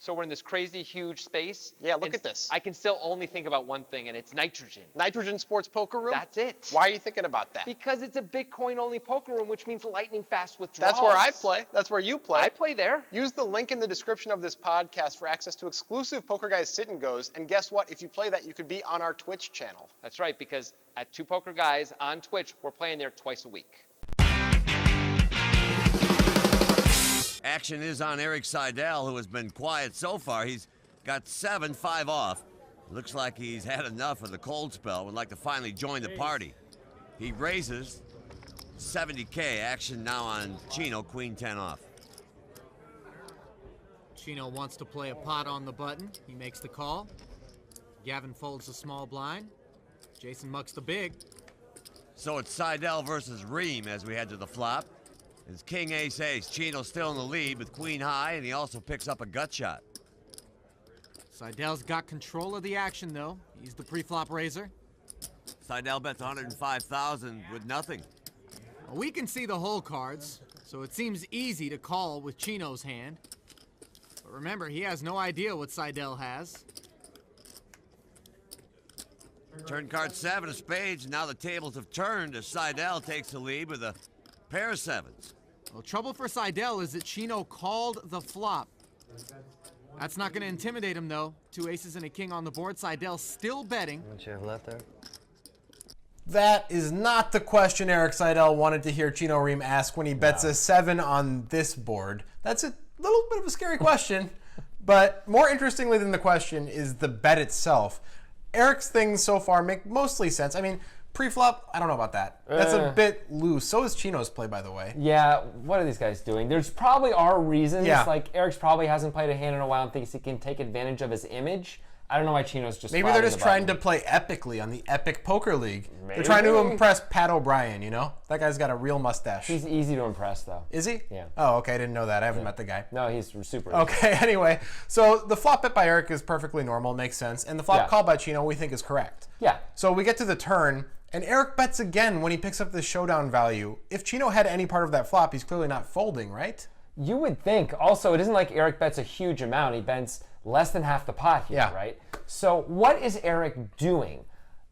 So we're in this crazy huge space. Yeah, look at this. I can still only think about one thing, and it's nitrogen. Nitrogen Sports Poker Room? That's it. Why are you thinking about that? Because it's a Bitcoin-only poker room, which means lightning fast withdrawals. That's where I play. That's where you play. I play there. Use the link in the description of this podcast for access to exclusive Poker Guys Sit and Goes. And guess what? If you play that, you could be on our Twitch channel. That's right, because at Two Poker Guys on Twitch, we're playing there twice a week. Action is on Erik Seidel, who has been quiet so far. He's got 7-5 off. Looks like he's had enough of the cold spell. Would like to finally join the party. He raises 70K. Action now on Chino, queen 10 off. Chino wants to play a pot on the button. He makes the call. Gavin folds the small blind. Jason mucks the big. So it's Seidel versus Rheem as we head to the flop. It's king ace ace. Chino's still in the lead with queen high, and he also picks up a gut shot. Seidel's got control of the action, though. He's the pre-flop raiser. Seidel bets 105,000 with nothing. We can see the hole cards, so it seems easy to call with Chino's hand. But remember, he has no idea what Seidel has. Turn card 7 of spades, and now the tables have turned as Seidel takes the lead with a pair of sevens. Well, trouble for Seidel is that Chino called the flop. That's not going to intimidate him, though. 2 aces and a king on the board. Seidel still betting. What you have left there? That is not the question Erik Seidel wanted to hear Chino Rheem ask when he bets a 7 on this board. That's a little bit of a scary question, but more interestingly than the question is the bet itself. Erik's things so far make mostly sense. I mean, pre-flop, I don't know about that. That's a bit loose. So is Chino's play, by the way. Yeah, what are these guys doing? There's probably are reasons. Yeah. Like, Erik's probably hasn't played a hand in a while and thinks he can take advantage of his image. I don't know why Chino's just Maybe they're just trying to play epically on the Epic Poker League. Maybe. They're trying to impress Pat O'Brien, you know? That guy's got a real mustache. He's easy to impress, though. Is he? Yeah. Oh, okay. I didn't know that. I haven't met the guy. No, he's super easy. Okay, anyway. So the flop bet by Erik is perfectly normal, makes sense. And the flop call by Chino we think is correct. Yeah. So we get to the turn, and Erik bets again when he picks up the showdown value. If Chino had any part of that flop, he's clearly not folding, right? You would think. Also, it isn't like Erik bets a huge amount. He bets less than half the pot here, right? So what is Erik doing?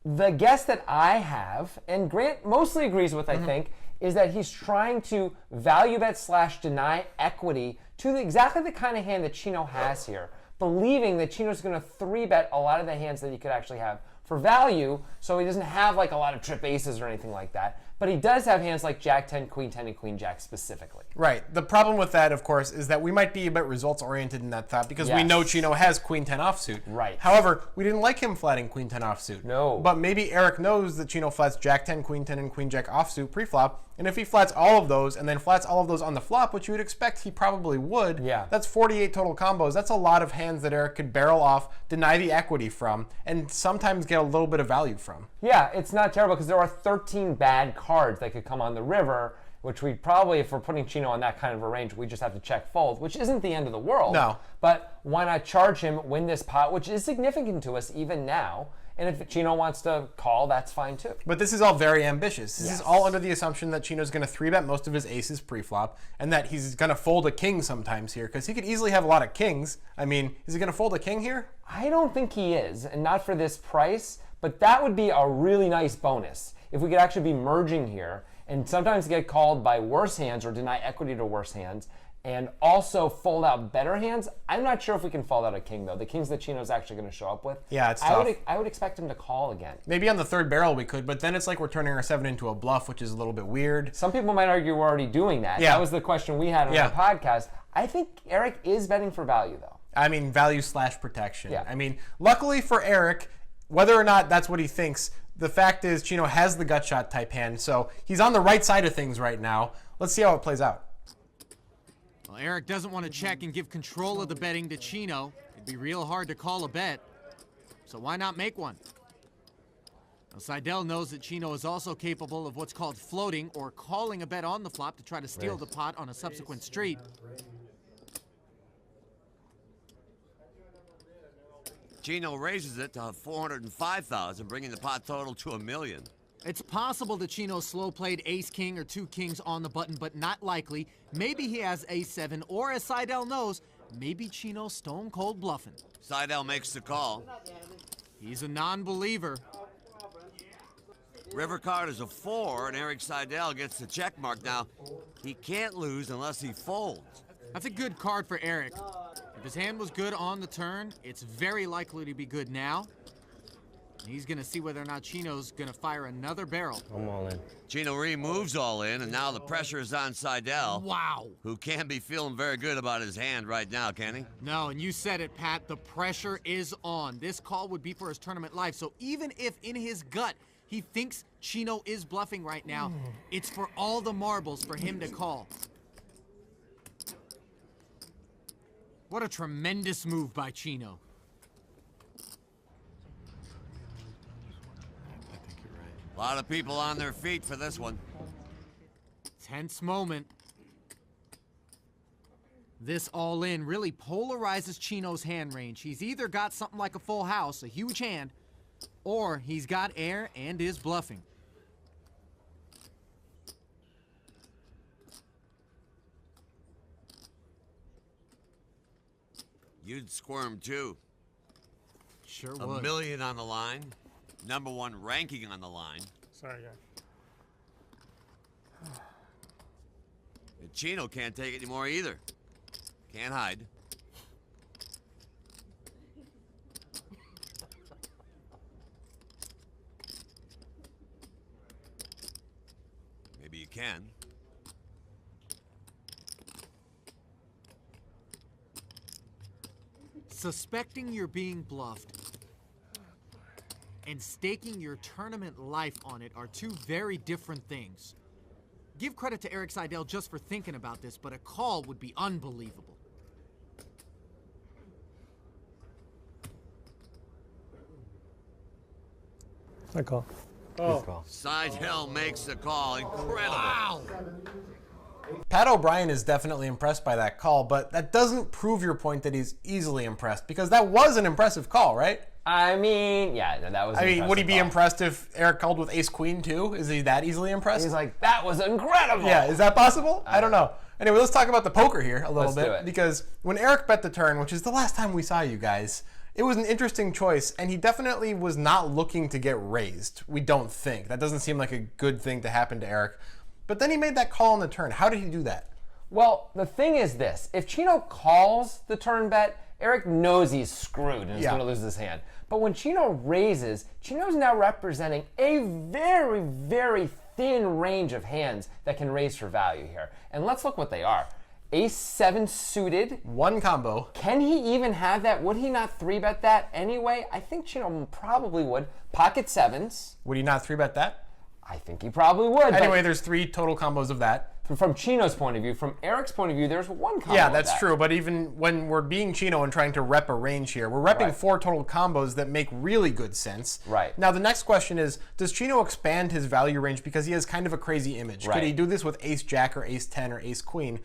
The guess that I have, and Grant mostly agrees with, I think, is that he's trying to value bet / deny equity to exactly the kind of hand that Chino has here, believing that Chino's going to 3-bet a lot of the hands that he could actually have for value, so he doesn't have like a lot of trip aces or anything like that. But he does have hands like Jack 10, Queen 10, and Queen Jack specifically. Right. The problem with that, of course, is that we might be a bit results-oriented in that thought because we know Chino has Queen 10 offsuit. Right. However, we didn't like him flatting Queen 10 offsuit. No. But maybe Erik knows that Chino flats Jack 10, Queen 10, and Queen Jack offsuit pre-flop, and if he flats all of those and then flats all of those on the flop, which you would expect he probably would, that's 48 total combos. That's a lot of hands that Erik could barrel off, deny the equity from, and sometimes get a little bit of value from. Yeah, it's not terrible because there are 13 bad cards that could come on the river, which we'd probably, if we're putting Chino on that kind of a range, we just have to check fold, which isn't the end of the world. No. But why not charge him, win this pot, which is significant to us even now. And if Chino wants to call, that's fine too. But this is all very ambitious. This is all under the assumption that Chino's going to 3-bet most of his aces pre-flop and that he's going to fold a king sometimes here because he could easily have a lot of kings. I mean, is he going to fold a king here? I don't think he is, and not for this price, but that would be a really nice bonus if we could actually be merging here and sometimes get called by worse hands or deny equity to worse hands and also fold out better hands. I'm not sure if we can fold out a king, though. The kings that Chino's actually going to show up with. Yeah, it's tough. I would expect him to call again. Maybe on the third barrel we could, but then it's like we're turning our 7 into a bluff, which is a little bit weird. Some people might argue we're already doing that. Yeah. That was the question we had on the podcast. I think Erik is betting for value, though. I mean, value / protection. Yeah. I mean, luckily for Erik, whether or not that's what he thinks, the fact is Chino has the gut shot type hand, so he's on the right side of things right now. Let's see how it plays out. Well, Erik doesn't want to check and give control of the betting to Chino. It'd be real hard to call a bet. So why not make one? Now, Seidel knows that Chino is also capable of what's called floating or calling a bet on the flop to try to steal the pot on a subsequent street. Chino raises it to 405,000, bringing the pot total to $1 million. It's possible that Chino slow-played ace-king or 2 kings on the button, but not likely. Maybe he has ace-7, or as Seidel knows, maybe Chino's stone cold bluffing. Seidel makes the call. He's a non-believer. River card is a 4, and Erik Seidel gets the check mark. Now, he can't lose unless he folds. That's a good card for Erik. If his hand was good on the turn, it's very likely to be good now. He's going to see whether or not Chino's going to fire another barrel. I'm all in. Chino Rheem moves all in, and now the pressure is on Seidel. Wow. Who can't be feeling very good about his hand right now, can he? No, and you said it, Pat. The pressure is on. This call would be for his tournament life. So even if in his gut he thinks Chino is bluffing right now, it's for all the marbles for him to call. What a tremendous move by Chino. A lot of people on their feet for this one. Tense moment. This all-in really polarizes Chino's hand range. He's either got something like a full house, a huge hand, or he's got air and is bluffing. You'd squirm too. Sure $1 would. million on the line. #1 ranking on the line. Sorry, guys. And Chino can't take it anymore either. Can't hide. Maybe you can. Suspecting you're being bluffed and staking your tournament life on it are two very different things. Give credit to Erik Seidel just for thinking about this, but a call would be unbelievable. I call. Oh. Call. Seidel makes the call. Incredible. Wow! Pat O'Brien is definitely impressed by that call, but that doesn't prove your point that he's easily impressed, because that was an impressive call, right? I mean, yeah, no, that was an I mean, would he be call. impressed if Erik called with ace-queen too? Is he that easily impressed? He's like, that was incredible. Yeah, is that possible? I don't know. Anyway, let's talk about the poker here a little Let's do bit, it. because when Erik bet the turn, which is the last time we saw you guys, it was an interesting choice, and he definitely was not looking to get raised. We don't think. That doesn't seem like a good thing to happen to Erik. But then he made that call on the turn. How did he do that? Well, the thing is this. If Chino calls the turn bet, Erik knows he's screwed and is Yeah. going to lose his hand. But when Chino raises, Chino's now representing a very, very thin range of hands that can raise for value here. And let's look what they are. Ace-7 suited. One combo. Can he even have that? Would he not 3-bet that anyway? I think Chino probably would. Pocket 7s. Would he not 3-bet that? I think he probably would. Anyway, there's 3 total combos of that. From Chino's point of view, from Erik's point of view, there's one combo. Yeah, of that's that. true. But even when we're being Chino and trying to rep a range here, we're repping Right. 4 total combos that make really good sense. Right. Now, the next question is, does Chino expand his value range because he has kind of a crazy image? Could Right. he do this with ace-jack or ace-10 or ace-queen?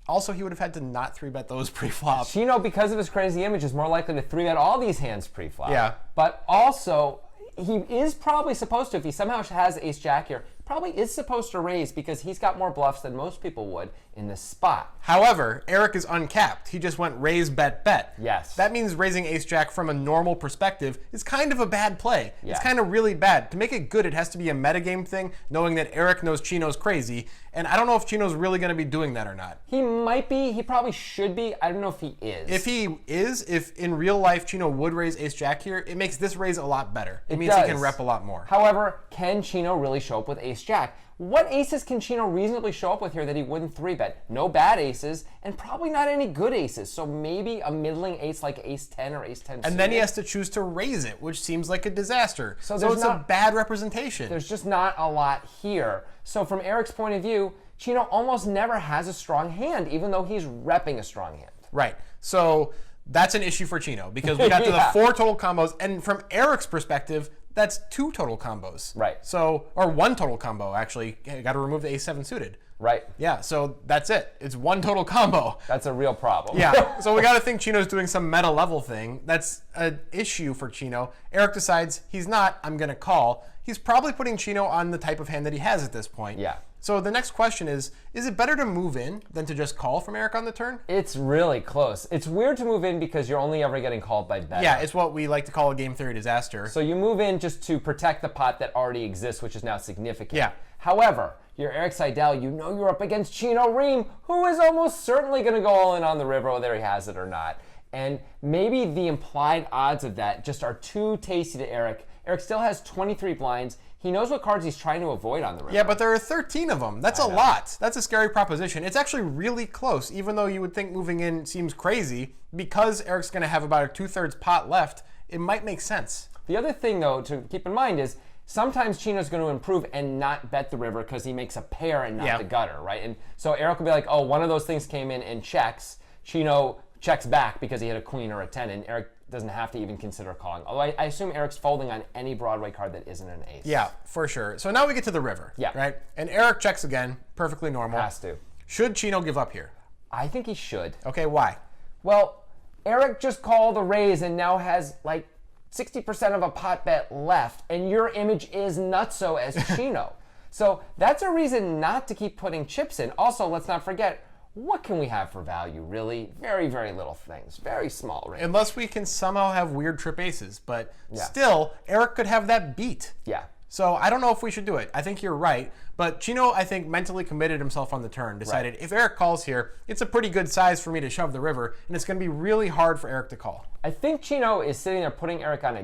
Also, he would have had to not 3-bet those pre-flop. Chino, because of his crazy image, is more likely to 3-bet all these hands pre-flop. Yeah. But also, he is probably supposed to, if he somehow has ace-jack here, probably is supposed to raise because he's got more bluffs than most people would in this spot. However, Erik is uncapped. He just went raise, bet, bet. Yes. That means raising ace-jack from a normal perspective is kind of a bad play. Yeah. It's kind of really bad. To make it good, it has to be a metagame thing, knowing that Erik knows Chino's crazy, and I don't know if Chino's really going to be doing that or not. He might be. He probably should be. I don't know if he is. If in real life Chino would raise ace-jack here, it makes this raise a lot better. It means he can rep a lot more. However, can Chino really show up with ace-jack? What aces can Chino reasonably show up with here that he wouldn't 3-bet? No bad aces, and probably not any good aces. So maybe a middling ace like ace-10 or ace-10 And then he has to choose to raise it, which seems like a disaster. So it's a bad representation. There's just not a lot here. So from Erik's point of view, Chino almost never has a strong hand, even though he's repping a strong hand. Right. So that's an issue for Chino because we got to Yeah. the 4 total combos, and from Erik's perspective, that's 2 total combos. Right. So, or 1 total combo actually. Got to remove the ace-7 suited. Right. Yeah. So that's it. It's 1 total combo. That's a real problem. Yeah. So we got to think Chino's doing some meta level thing. That's an issue for Chino. Erik decides he's not. I'm gonna call. He's probably putting Chino on the type of hand that he has at this point. Yeah. So the next question is it better to move in than to just call from Erik on the turn? It's really close. It's weird to move in because you're only ever getting called by better. Yeah, it's what we like to call a game theory disaster. So you move in just to protect the pot that already exists, which is now significant. Yeah. However, you're Erik Seidel, you know you're up against Chino Rheem, who is almost certainly going to go all in on the river, whether he has it or not. And maybe the implied odds of that just are too tasty to Erik. Erik still has 23 blinds. He knows what cards he's trying to avoid on the river. Yeah, but there are 13 of them. That's a lot. That's a scary proposition. It's actually really close, even though you would think moving in seems crazy. Because Erik's going to have about a 2/3 pot left, it might make sense. The other thing, though, to keep in mind is sometimes Chino's going to improve and not bet the river because he makes a pair and not the gutter, right? And so Erik will be like, oh, one of those things came in and checks. Chino checks back because he had a queen or a 10, and Erik doesn't have to even consider calling. Although I assume Erik's folding on any Broadway card that isn't an ace. Yeah, for sure. So now we get to the river, right? And Erik checks again, perfectly normal. Has to. Should Chino give up here? I think he should. Okay, why? Well, Erik just called a raise and now has like 60% of a pot bet left, and your image is nutso as Chino. So that's a reason not to keep putting chips in. Also, let's not forget, what can we have for value, really? Very, very little things. Very small range. Unless we can somehow have weird trip aces, but still, Erik could have that beat. Yeah. So I don't know if we should do it. I think you're right, but Chino, I think, mentally committed himself on the turn, decided if Erik calls here, it's a pretty good size for me to shove the river, and it's going to be really hard for Erik to call. I think Chino is sitting there putting Erik on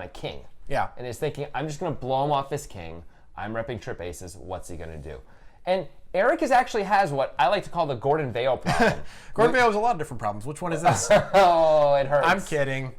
a king. Yeah. And is thinking, I'm just going to blow him off this king. I'm repping trip aces. What's he going to do? And Erik actually has what I like to call the Gordon Vail problem. Gordon Vail has a lot of different problems. Which one is this? Oh, it hurts. I'm kidding.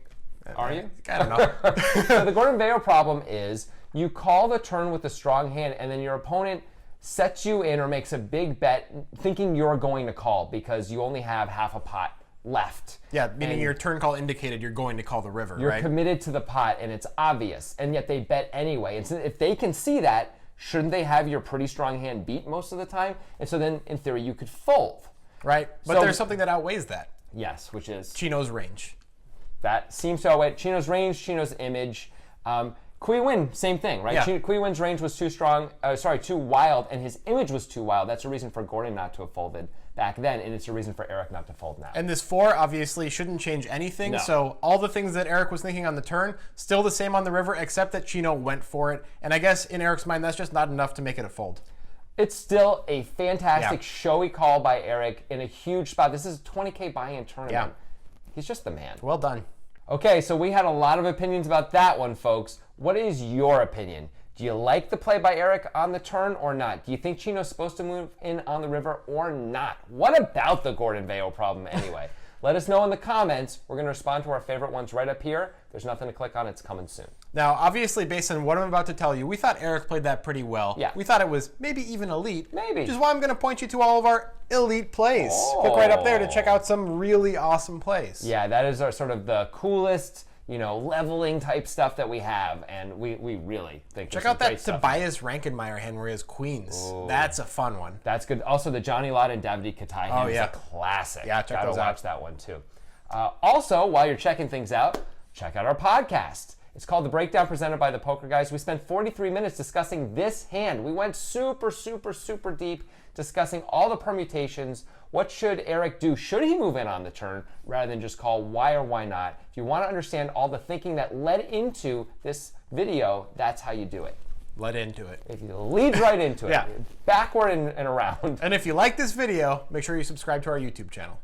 Are you? I don't know. So the Gordon Vail problem is you call the turn with a strong hand, and then your opponent sets you in or makes a big bet thinking you're going to call because you only have half a pot left. Yeah, meaning your turn call indicated you're going to call the river, You're right? committed to the pot, and it's obvious, and yet they bet anyway. And so if they can see that, shouldn't they have your pretty strong hand beat most of the time? And so then, in theory, you could fold. Right, but So- there's something that outweighs that. Yes, which is Chino's range. that seems to outweigh Chino's range, Chino's image. Kui Win, same thing, right? Yeah. Kui Win's range was too strong, too wild, and his image was too wild. That's a reason for Gordon not to have folded back then, and it's a reason for Erik not to fold now. And this 4 obviously shouldn't change anything. No. So all the things that Erik was thinking on the turn, still the same on the river, except that Chino went for it. And I guess in Erik's mind, that's just not enough to make it a fold. It's still a fantastic showy call by Erik in a huge spot. This is a 20K buy-in tournament. Yeah. He's just the man. Well done. Okay, so we had a lot of opinions about that one, folks. What is your opinion? Do you like the play by Erik on the turn or not? Do you think Chino's supposed to move in on the river or not? What about the Gordon Vail problem anyway? Let us know in the comments. We're going to respond to our favorite ones right up here. There's nothing to click on. It's coming soon. Now, obviously, based on what I'm about to tell you, we thought Erik played that pretty well. Yeah. We thought it was maybe even elite. Maybe. Which is why I'm going to point you to all of our elite plays. Click right up there to check out some really awesome plays. Yeah, that is our sort of the coolest, leveling type stuff that we have, and we really think Check there's out some great that stuff. Tobias Rankenmeyer hand where he has queens. That's a fun one. That's good. Also, the Johnny Lott and Davide Katai hand is yeah. a classic. Yeah, check Gotta those watch out. that one too. Also, while you're checking things out, check out our podcast. It's called The Breakdown, presented by the Poker Guys. We spent 43 minutes discussing this hand. We went super, super, super deep discussing all the permutations. What should Erik do? Should he move in on the turn rather than just call? Why or why not? If you want to understand all the thinking that led into this video, that's how you do it. Let into it. If you lead right into it, Yeah. backward and around. And if you like this video, make sure you subscribe to our YouTube channel.